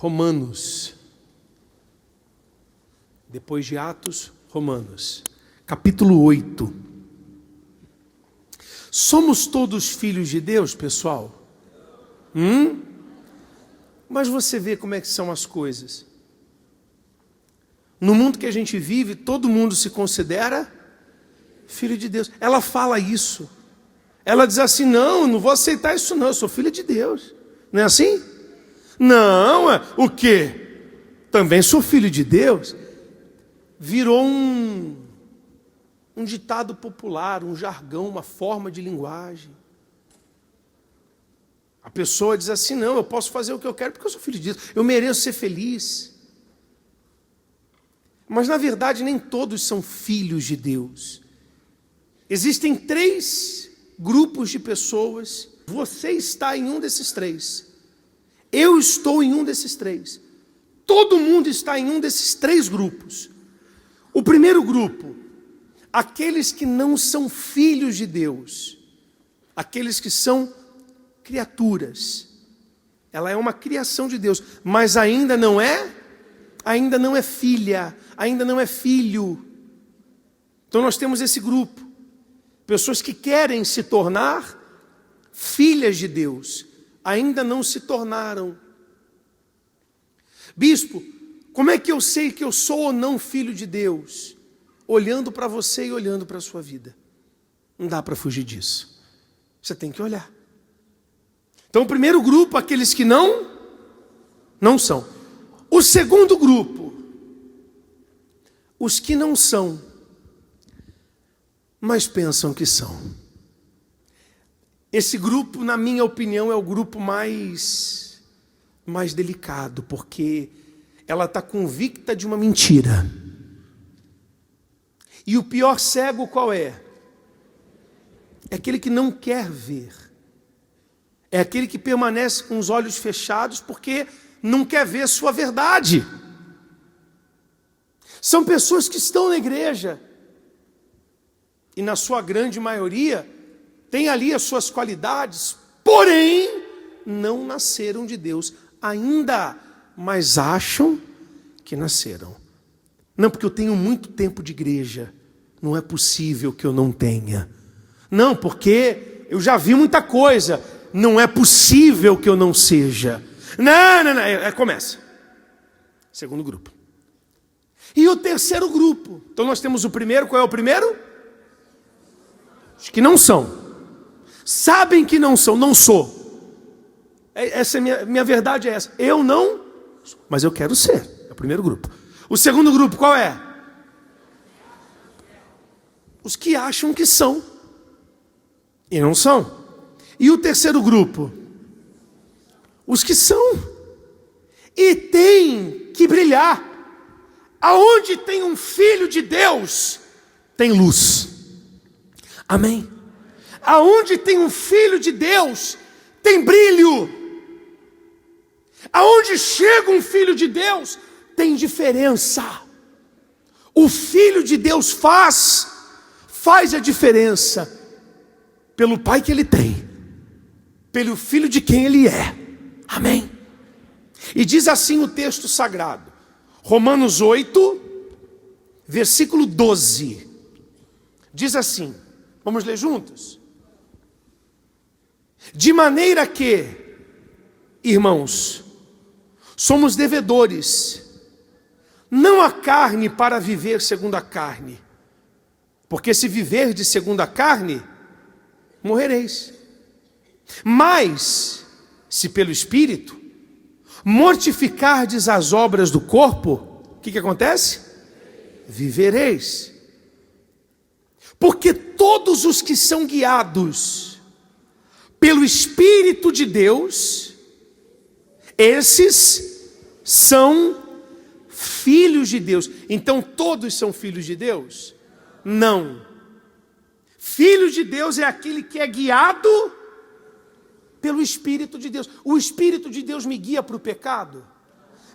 Romanos. Depois de Atos, Romanos. Capítulo 8. Somos todos filhos de Deus, pessoal? Mas você vê como é que são as coisas. No mundo que a gente vive, todo mundo se considera filho de Deus. Ela fala isso. Ela diz assim, não vou aceitar isso não, eu sou filha de Deus. Não é assim? Não, o quê? Também sou filho de Deus. Virou um ditado popular, um jargão, uma forma de linguagem. A pessoa diz assim, não, eu posso fazer o que eu quero porque eu sou filho de Deus, eu mereço ser feliz. Mas na verdade nem todos são filhos de Deus. Existem 3 grupos de pessoas. Você está em um desses 3. Eu estou em um desses 3. Todo mundo está em um desses 3 grupos. O primeiro grupo, aqueles que não são filhos de Deus. Aqueles que são criaturas. Ela é uma criação de Deus, mas ainda não é filha, ainda não é filho. Então nós temos esse grupo. Pessoas que querem se tornar filhas de Deus, ainda não se tornaram. Bispo, como é que eu sei que eu sou ou não filho de Deus? Olhando para você e olhando para a sua vida. Não dá para fugir disso. Você tem que olhar. Então o primeiro grupo, aqueles que não são. O segundo grupo, os que não são, mas pensam que são. Esse grupo, na minha opinião, é o grupo mais delicado, porque ela está convicta de uma mentira. E o pior cego qual é? É aquele que não quer ver. É aquele que permanece com os olhos fechados porque não quer ver sua verdade. São pessoas que estão na igreja e na sua grande maioria tem ali as suas qualidades, porém não nasceram de Deus ainda, mas acham que nasceram. Não, porque eu tenho muito tempo de igreja, não é possível que eu não tenha. Não, porque eu já vi muita coisa, não é possível que eu não seja. Não, começa. Segundo grupo. E o terceiro grupo. Então nós temos o primeiro, qual é o primeiro? Os que não são. Sabem que não são, não sou. Essa é minha verdade é essa. Eu não, mas eu quero ser. É o primeiro grupo. O segundo grupo qual é? Os que acham que são e não são. E o terceiro grupo? Os que são e têm que brilhar. Aonde tem um filho de Deus, tem luz. Amém? Aonde tem um filho de Deus, tem brilho. Aonde chega um filho de Deus, tem diferença. O filho de Deus faz a diferença pelo pai que ele tem, pelo filho de quem ele é. Amém? E diz assim o texto sagrado, Romanos 8, versículo 12. Diz assim, vamos ler juntos? De maneira que, irmãos, somos devedores, não a carne para viver segundo a carne, porque se viverdes segundo a carne, morrereis. Mas, se pelo Espírito mortificardes as obras do corpo, o que acontece? Vivereis. Porque todos os que são guiados pelo Espírito de Deus, esses são filhos de Deus. Então todos são filhos de Deus? Não. Filho de Deus é aquele que é guiado pelo Espírito de Deus. O Espírito de Deus me guia para o pecado,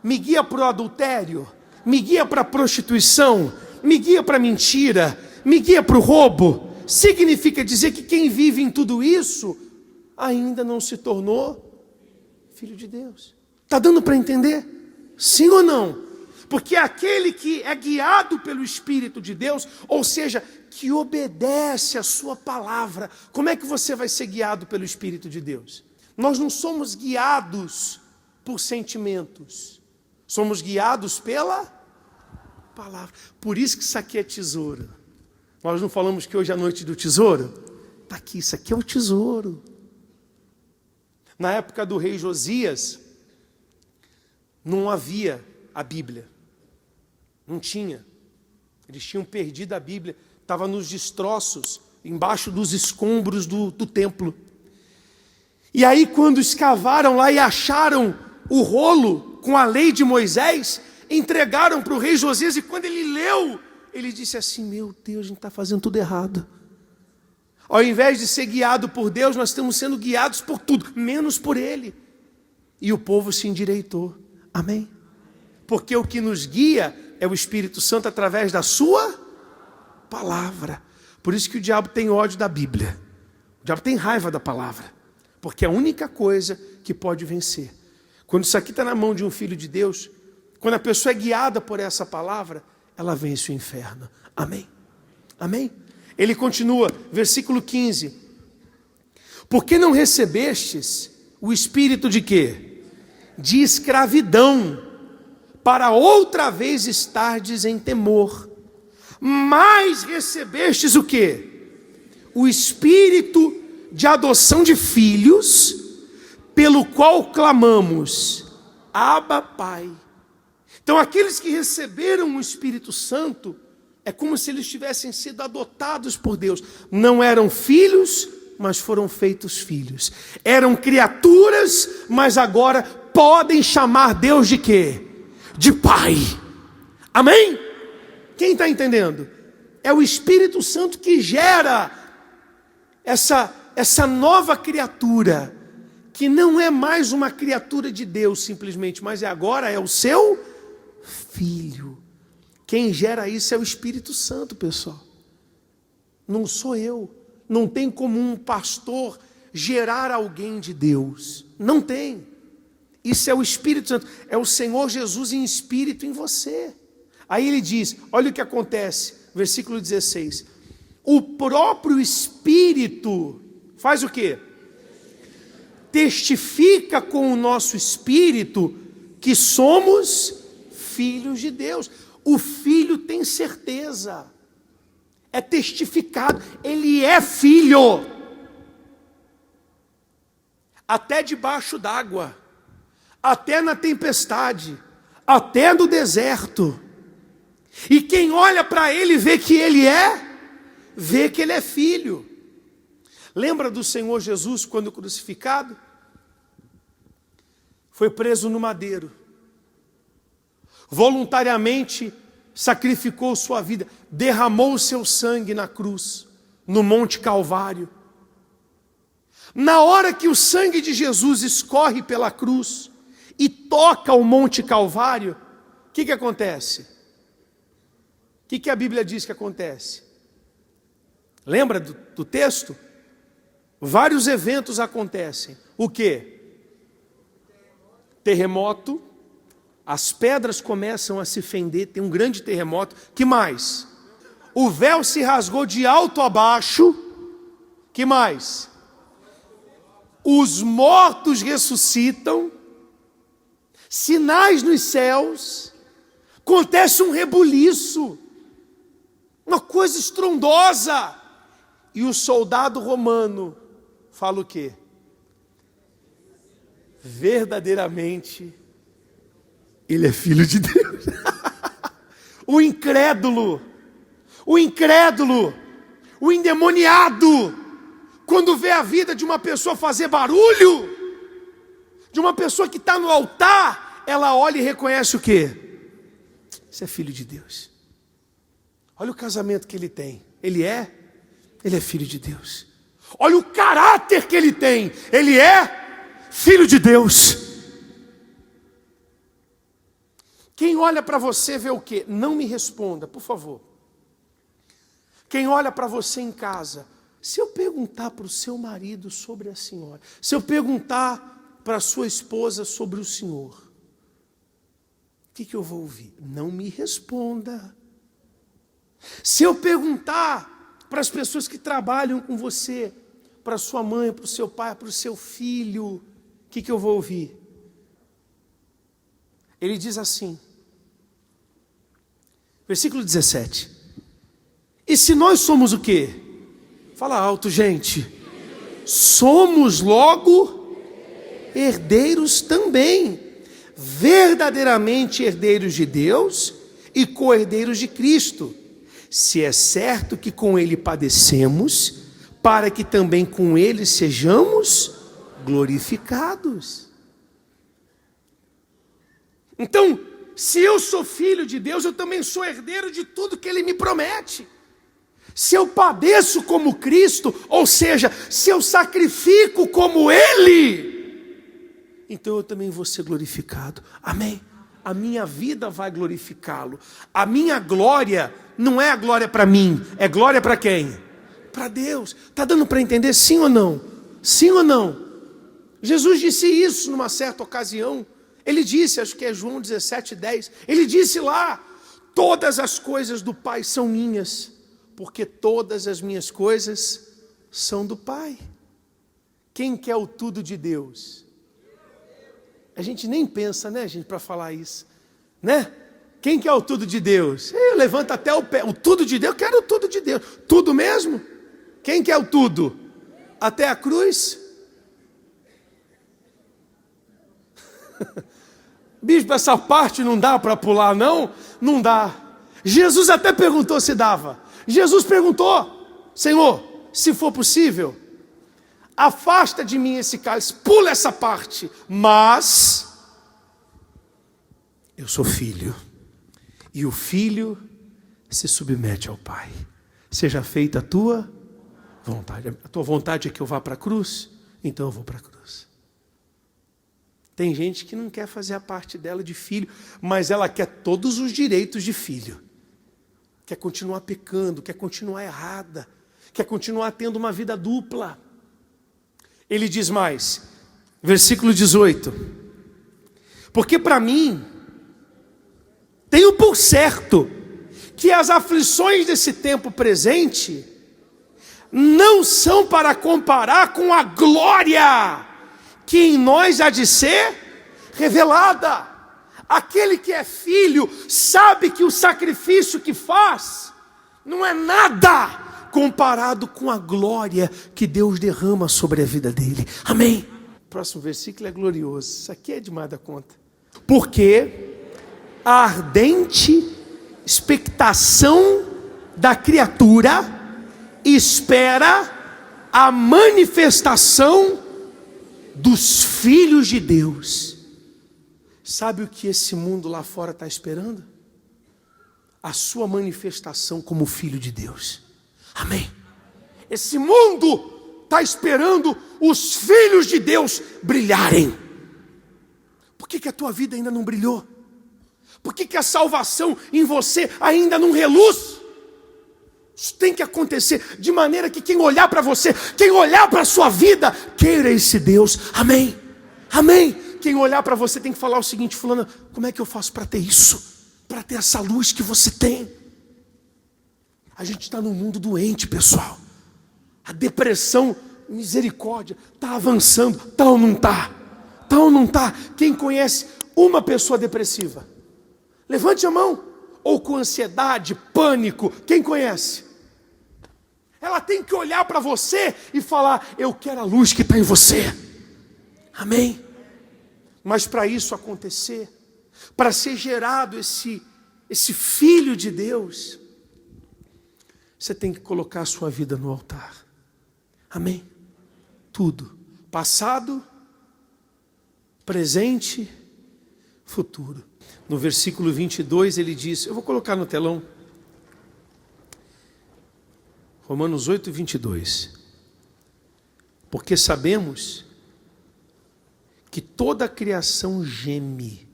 me guia para o adultério, me guia para a prostituição, me guia para a mentira, me guia para o roubo. Significa dizer que quem vive em tudo isso ainda não se tornou filho de Deus. Está dando para entender? Sim ou não? Porque aquele que é guiado pelo Espírito de Deus, ou seja, que obedece a sua palavra, como é que você vai ser guiado pelo Espírito de Deus? Nós não somos guiados por sentimentos, somos guiados pela palavra. Por isso que isso aqui é tesouro. Nós não falamos que hoje é a noite do tesouro? Está aqui, isso aqui é o tesouro. Na época do rei Josias, não havia a Bíblia. Não tinha. Eles tinham perdido a Bíblia. Estava nos destroços, embaixo dos escombros do templo. E aí, quando escavaram lá e acharam o rolo com a lei de Moisés, entregaram para o rei Josias, e quando ele leu, ele disse assim: meu Deus, a gente está fazendo tudo errado. Ao invés de ser guiado por Deus, nós estamos sendo guiados por tudo, menos por Ele. E o povo se endireitou. Amém? Porque o que nos guia é o Espírito Santo através da sua palavra. Por isso que o diabo tem ódio da Bíblia. O diabo tem raiva da palavra. Porque é a única coisa que pode vencer. Quando isso aqui está na mão de um filho de Deus, quando a pessoa é guiada por essa palavra, ela vence o inferno. Amém? Amém? Ele continua, versículo 15. Porque não recebestes o espírito de quê? De escravidão, para outra vez estardes em temor. Mas recebestes o quê? O espírito de adoção de filhos, pelo qual clamamos, Abba, Pai. Então aqueles que receberam o Espírito Santo, é como se eles tivessem sido adotados por Deus. Não eram filhos, mas foram feitos filhos. Eram criaturas, mas agora podem chamar Deus de quê? De Pai. Amém? Quem está entendendo? É o Espírito Santo que gera essa nova criatura, que não é mais uma criatura de Deus simplesmente, mas agora é o seu filho. Quem gera isso é o Espírito Santo, pessoal. Não sou eu. Não tem como um pastor gerar alguém de Deus. Não tem. Isso é o Espírito Santo. É o Senhor Jesus em espírito em você. Aí ele diz, olha o que acontece, versículo 16. O próprio Espírito faz o quê? Testifica com o nosso espírito que somos filhos de Deus. O filho tem certeza, é testificado, ele é filho, até debaixo d'água, até na tempestade, até no deserto. E quem olha para ele vê que ele é filho. Lembra do Senhor Jesus quando crucificado? Foi preso no madeiro. Voluntariamente sacrificou sua vida, derramou o seu sangue na cruz, no Monte Calvário. Na hora que o sangue de Jesus escorre pela cruz e toca o Monte Calvário, o que acontece? O que a Bíblia diz que acontece? Lembra do texto? Vários eventos acontecem. O quê? Terremoto. As pedras começam a se fender, tem um grande terremoto. Que mais? O véu se rasgou de alto a baixo. Que mais? Os mortos ressuscitam. Sinais nos céus. Acontece um rebuliço. Uma coisa estrondosa. E o soldado romano fala o quê? Verdadeiramente ele é filho de Deus. O incrédulo, o endemoniado, quando vê a vida de uma pessoa fazer barulho, de uma pessoa que está no altar, ela olha e reconhece o quê? Isso é filho de Deus. Olha o casamento que ele tem. Ele é filho de Deus. Olha o caráter que ele tem. Ele é filho de Deus. Quem olha para você vê o quê? Não me responda, por favor. Quem olha para você em casa, se eu perguntar para o seu marido sobre a senhora, se eu perguntar para a sua esposa sobre o senhor, que eu vou ouvir? Não me responda. Se eu perguntar para as pessoas que trabalham com você, para sua mãe, para o seu pai, para o seu filho, o que eu vou ouvir? Ele diz assim, versículo 17. E se nós somos o quê? Fala alto, gente. Somos logo herdeiros também, verdadeiramente herdeiros de Deus e co-herdeiros de Cristo, se é certo que com Ele padecemos, para que também com Ele sejamos glorificados. Então, se eu sou filho de Deus, eu também sou herdeiro de tudo que Ele me promete. Se eu padeço como Cristo, ou seja, se eu sacrifico como Ele, então eu também vou ser glorificado. Amém? A minha vida vai glorificá-lo. A minha glória não é a glória para mim, é glória para quem? Para Deus. Está dando para entender sim ou não? Sim ou não? Jesus disse isso numa certa ocasião. Ele disse, acho que é João 17:10, ele disse lá, todas as coisas do Pai são minhas, porque todas as minhas coisas são do Pai. Quem quer o tudo de Deus? A gente nem pensa, né, gente, para falar isso, né? Quem quer o tudo de Deus? Levanta até o pé, o tudo de Deus, eu quero o tudo de Deus. Tudo mesmo? Quem quer o tudo? Até a cruz? Bispo, essa parte não dá para pular, não? Não dá. Jesus até perguntou se dava. Jesus perguntou, Senhor, se for possível, afasta de mim esse cálice, pula essa parte, mas eu sou filho, e o filho se submete ao Pai. Seja feita a tua vontade. A tua vontade é que eu vá para a cruz? Então eu vou para a cruz. Tem gente que não quer fazer a parte dela de filho, mas ela quer todos os direitos de filho. Quer continuar pecando, quer continuar errada, quer continuar tendo uma vida dupla. Ele diz mais, versículo 18. Porque para mim, tenho por certo que as aflições desse tempo presente não são para comparar com a glória que em nós há de ser revelada. Aquele que é filho sabe que o sacrifício que faz não é nada comparado com a glória que Deus derrama sobre a vida dele. Amém? O próximo versículo é glorioso. Isso aqui é demais da conta. Porque a ardente expectação da criatura espera a manifestação dos filhos de Deus. Sabe o que esse mundo lá fora está esperando? A sua manifestação como filho de Deus. Amém? Esse mundo está esperando os filhos de Deus brilharem. Por que a tua vida ainda não brilhou? Por que a salvação em você ainda não reluz? Isso tem que acontecer de maneira que quem olhar para você, quem olhar para a sua vida, queira esse Deus. Amém? Amém? Quem olhar para você tem que falar o seguinte, fulano, como é que eu faço para ter isso? Para ter essa luz que você tem? A gente está num mundo doente, pessoal. A depressão, misericórdia, está avançando. Tá ou não está? Tá ou não está? Quem conhece uma pessoa depressiva? Levante a mão. Ou com ansiedade, pânico, quem conhece? Ela tem que olhar para você e falar, eu quero a luz que está em você. Amém? Mas para isso acontecer, para ser gerado esse filho de Deus, você tem que colocar a sua vida no altar. Amém? Tudo. Passado, presente, futuro. No versículo 22 ele diz, eu vou colocar no telão, Romanos 8, 22. Porque sabemos que toda a criação geme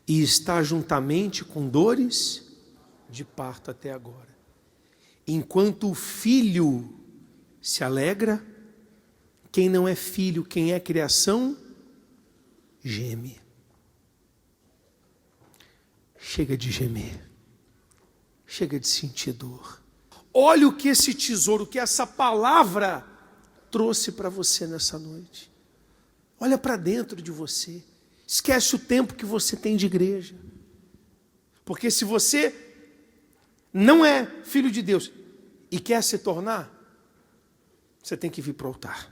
e está juntamente com dores de parto até agora. Enquanto o filho se alegra, quem não é filho, quem é criação, geme. chega de gemer, chega de sentir dor. Olha o que esse tesouro, que essa palavra trouxe para você nessa noite. Olha para dentro de você. Esquece o tempo que você tem de igreja. Porque se você não é filho de Deus e quer se tornar, você tem que vir para o altar.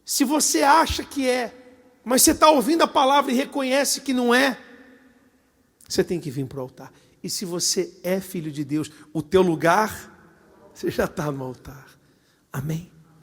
Se você acha que é, mas você está ouvindo a palavra e reconhece que não é, você tem que vir para o altar. E se você é filho de Deus, o teu lugar, você já está no altar. Amém?